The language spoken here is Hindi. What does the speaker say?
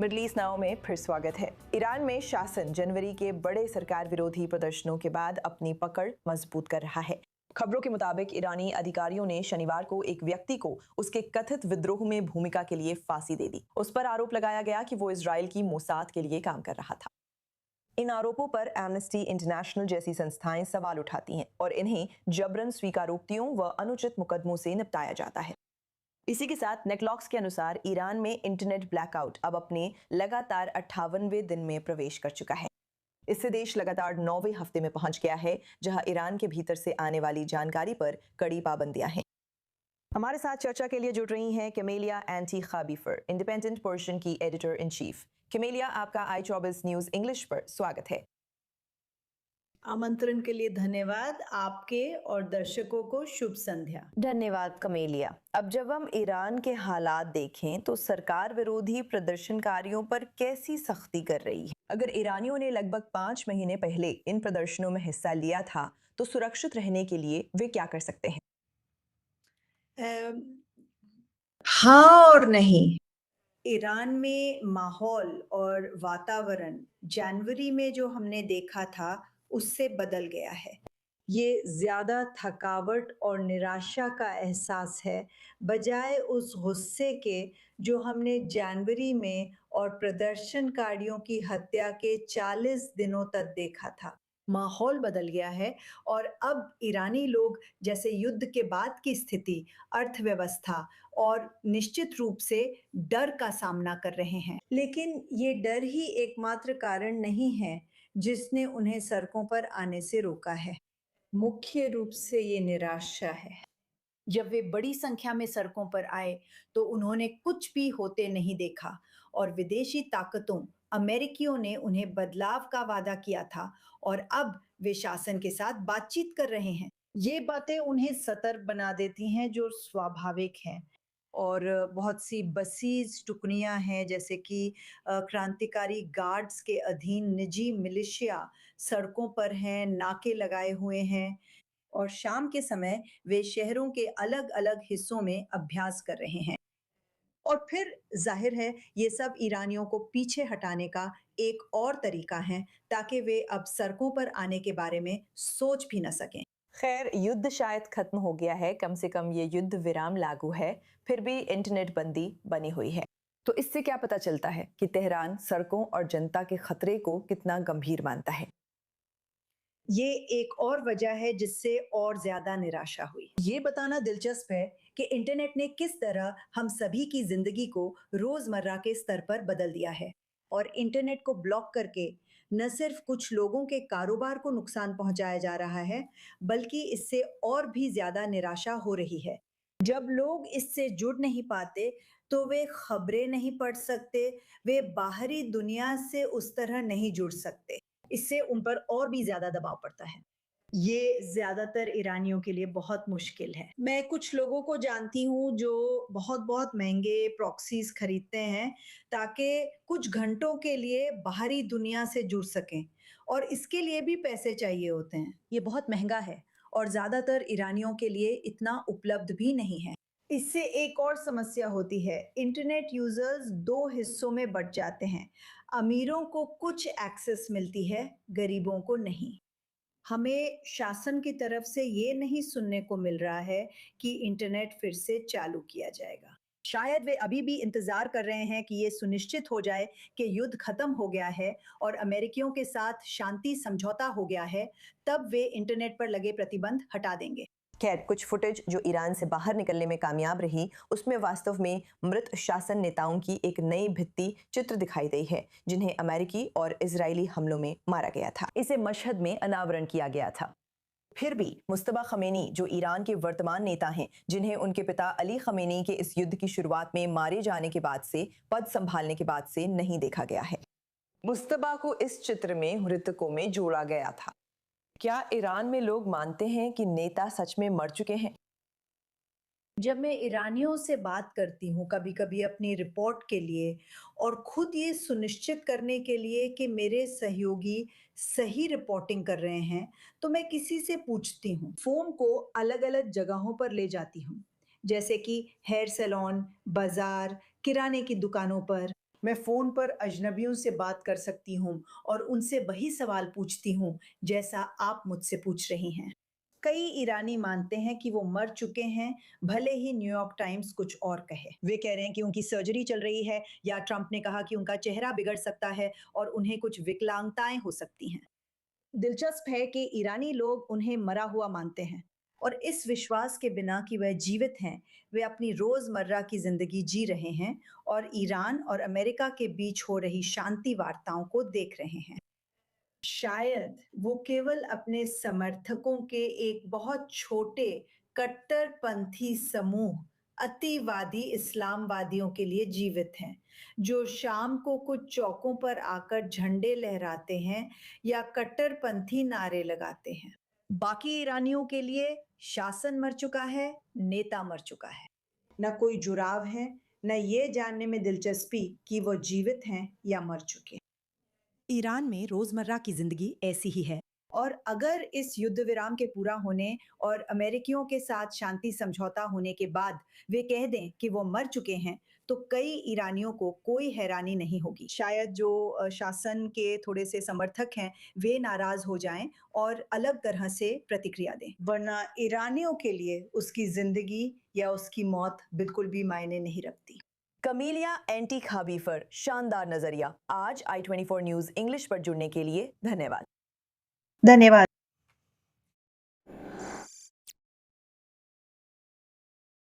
मिडल ईस्ट नाउ में फिर स्वागत है। ईरान में शासन जनवरी के बड़े सरकार विरोधी प्रदर्शनों के बाद अपनी पकड़ मजबूत कर रहा है। खबरों के मुताबिक ईरानी अधिकारियों ने शनिवार को एक व्यक्ति को उसके कथित विद्रोह में भूमिका के लिए फांसी दे दी। उस पर आरोप लगाया गया कि वो इजराइल की मोसाद के लिए काम कर रहा था। इन आरोपों पर एमनेस्टी इंटरनेशनल जैसी संस्थाएं सवाल उठाती हैं और इन्हें जबरन स्वीकारोक्तियों व अनुचित मुकदमों से निपटाया जाता है। इसी के साथ नेटलॉक्स के अनुसार ईरान में इंटरनेट ब्लैकआउट अब अपने लगातार 58वें दिन में प्रवेश कर चुका है। इससे देश लगातार 9वें हफ्ते में पहुंच गया है, जहां ईरान के भीतर से आने वाली जानकारी पर कड़ी पाबंदियां हैं। हमारे साथ चर्चा के लिए जुड़ रही हैं कैमेलिया एंटी खाबीफर, इंडिपेंडेंट पर्शियन की एडिटर इन चीफ। कैमेलिया, आपका i24 न्यूज इंग्लिश पर स्वागत है। आमंत्रण के लिए धन्यवाद। आपके और दर्शकों को शुभ संध्या। धन्यवाद कमेलिया। अब जब हम ईरान के हालात देखें तो सरकार विरोधी प्रदर्शनकारियों पर कैसी सख्ती कर रही है? अगर ईरानियों ने लगभग 5 महीने पहले इन प्रदर्शनों में हिस्सा लिया था तो सुरक्षित रहने के लिए वे क्या कर सकते हैं? हाँ और नहीं। ईरान में माहौल और वातावरण जनवरी में जो हमने देखा था उससे बदल गया है। ये ज्यादा थकावट और निराशा का एहसास है, बजाय उस गुस्से के जो हमने जनवरी में और प्रदर्शनकारियों की हत्या के 40 दिनों तक देखा था। माहौल बदल गया है और अब ईरानी लोग जैसे युद्ध के बाद की स्थिति, अर्थव्यवस्था और निश्चित रूप से डर का सामना कर रहे हैं। लेकिन ये डर ही एकमात्र कारण नहीं है जिसने उन्हें सड़कों पर आने से रोका है। मुख्य रूप से ये निराशा है। जब वे बड़ी संख्या में सड़कों पर आए तो उन्होंने कुछ भी होते नहीं देखा और विदेशी ताकतों, अमेरिकियों ने उन्हें बदलाव का वादा किया था और अब वे शासन के साथ बातचीत कर रहे हैं। ये बातें उन्हें सतर्क बना देती हैं, जो स्वाभाविक हैं। और बहुत सी बसीज टुकड़ियां हैं, जैसे कि क्रांतिकारी गार्ड्स के अधीन निजी मिलिशिया सड़कों पर हैं, नाके लगाए हुए हैं और शाम के समय वे शहरों के अलग-अलग हिस्सों में अभ्यास कर रहे हैं। और फिर जाहिर है ये सब ईरानियों को पीछे हटाने का एक और तरीका है, ताकि वे अब सड़कों पर आने के बारे में सोच भी न सकें। खैर, युद्ध शायद खत्म हो गया है, कम से कम ये युद्ध विराम लागू है, फिर भी इंटरनेट बंदी बनी हुई है। तो इससे क्या पता चलता है कि तेहरान सड़कों और जनता के खतरे को कितना गंभीर मानता है? ये एक और वजह है जिससे और ज्यादा निराशा हुई। ये बताना दिलचस्प है कि इंटरनेट ने किस तरह हम सभी की जिंदगी को रोजमर्रा के स्तर पर बदल दिया है और इंटरनेट को ब्लॉक करके न सिर्फ कुछ लोगों के कारोबार को नुकसान पहुंचाया जा रहा है, बल्कि इससे और भी ज्यादा निराशा हो रही है। जब लोग इससे जुड़ नहीं पाते तो वे खबरें नहीं पढ़ सकते, वे बाहरी दुनिया से उस तरह नहीं जुड़ सकते। इससे उन पर और भी ज्यादा दबाव पड़ता है। ये ज्यादातर ईरानियों के लिए बहुत मुश्किल है। मैं कुछ लोगों को जानती हूँ जो बहुत-बहुत महंगे प्रॉक्सीज खरीदते हैं, ताकि कुछ घंटों के लिए बाहरी दुनिया से जुड़ सकें और इसके लिए भी पैसे चाहिए होते हैं। ये बहुत महंगा है और ज्यादातर ईरानियों के लिए इतना उपलब्ध भी नहीं है। इससे एक और समस्या होती है। इंटरनेट यूजर्स दो हिस्सों में बंट जाते हैं। अमीरों को कुछ एक्सेस मिलती है, गरीबों को नहीं। हमें शासन की तरफ से ये नहीं सुनने को मिल रहा है कि इंटरनेट फिर से चालू किया जाएगा। शायद वे अभी भी इंतजार कर रहे हैं कि ये सुनिश्चित हो जाए कि युद्ध खत्म हो गया है और अमेरिकियों के साथ शांति समझौता हो गया है, तब वे इंटरनेट पर लगे प्रतिबंध हटा देंगे। खैर, कुछ फुटेज जो ईरान से बाहर निकलने में कामयाब रही, उसमें वास्तव में मृत शासन नेताओं की एक नई भित्ति चित्र दिखाई दी है, जिन्हें अमेरिकी और इजरायली हमलों में मारा गया था। इसे मशहद में अनावरण किया गया था। फिर भी मुस्तबा खमेनी, जो ईरान के वर्तमान नेता हैं, जिन्हें उनके पिता अली खमेनी के इस युद्ध की शुरुआत में मारे जाने के बाद से, पद संभालने के बाद से नहीं देखा गया है। मुस्तबा को इस चित्र में मृतकों में जोड़ा गया था। क्या ईरान में लोग मानते हैं कि नेता सच में मर चुके हैं? जब मैं ईरानियों से बात करती हूँ कभी-कभी अपनी रिपोर्ट के लिए और खुद ये सुनिश्चित करने के लिए कि मेरे सहयोगी सही रिपोर्टिंग कर रहे हैं, तो मैं किसी से पूछती हूँ। फ़ोन को अलग-अलग जगहों पर ले जाती हूँ, जैसे कि हेयर सैलून, बाज़ार, किराने की दुकानों पर। मैं फ़ोन पर अजनबियों से बात कर सकती हूँ और उनसे वही सवाल पूछती हूँ जैसा आप मुझसे पूछ रही हैं। कई ईरानी मानते हैं कि वो मर चुके हैं, भले ही न्यूयॉर्क टाइम्स कुछ और कहे। वे कह रहे हैं कि उनकी सर्जरी चल रही है या ट्रंप ने कहा कि उनका चेहरा बिगड़ सकता है और उन्हें कुछ विकलांगताएं हो सकती हैं। दिलचस्प है कि ईरानी लोग उन्हें मरा हुआ मानते हैं और इस विश्वास के बिना कि वह जीवित हैं, वे अपनी रोजमर्रा की जिंदगी जी रहे हैं और ईरान और अमेरिका के बीच हो रही शांति वार्ताओं को देख रहे हैं। शायद वो केवल अपने समर्थकों के एक बहुत छोटे कट्टरपंथी समूह अतिवादी इस्लामवादियों के लिए जीवित हैं, जो शाम को कुछ चौकों पर आकर झंडे लहराते हैं या कट्टरपंथी नारे लगाते हैं। बाकी ईरानियों के लिए शासन मर चुका है, नेता मर चुका है। न कोई जुड़ाव है, न ये जानने में दिलचस्पी कि वो जीवित हैं या मर चुके हैं। ईरान में रोजमर्रा की जिंदगी ऐसी ही है और अगर इस युद्ध विराम के पूरा होने और अमेरिकियों के साथ शांति समझौता होने के बाद वे कह दें कि वो मर चुके हैं, तो कई ईरानियों को कोई हैरानी नहीं होगी। शायद जो शासन के थोड़े से समर्थक हैं, वे नाराज हो जाएं और अलग तरह से प्रतिक्रिया दें, वरना ईरानियों के लिए उसकी जिंदगी या उसकी मौत बिल्कुल भी मायने नहीं रखती। कमीलिया एंटी खाबी पर शानदार नजरिया। आज i24 न्यूज इंग्लिश पर जुड़ने के लिए धन्यवाद। धन्यवाद।